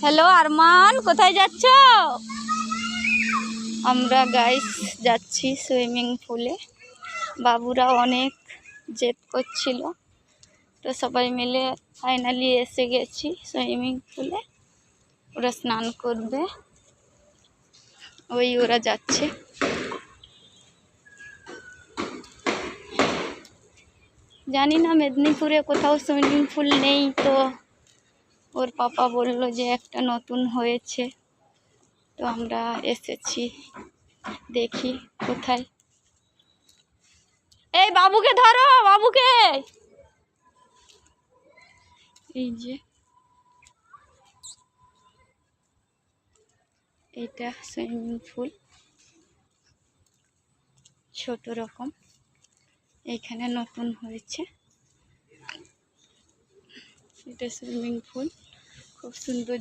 Hello Arman, কোথায় যাচ্ছ? আমরা গাইস যাচ্ছি সুইমিং পুলে। বাবুরা অনেক জেদ করছিল, তো সবাই মিলে ফাইনালি এসে গেছি সুইমিং পুলে। ওরা স্নান করবে, ওরা যাচ্ছে। জানি না মেদিনীপুরে কোথাও সুইমিং পুল নেই, তো ওর পাপা বললো যে একটা নতুন হয়েছে, তো আমরা এসেছি, দেখি কোথায়। এই বাবুকে ধরো, বাবুকে। এই যে এটা সুইমিং পুল, ছোট রকম, এখানে নতুন হয়েছে। এটা সুইমিং পুল, খুব সুন্দর।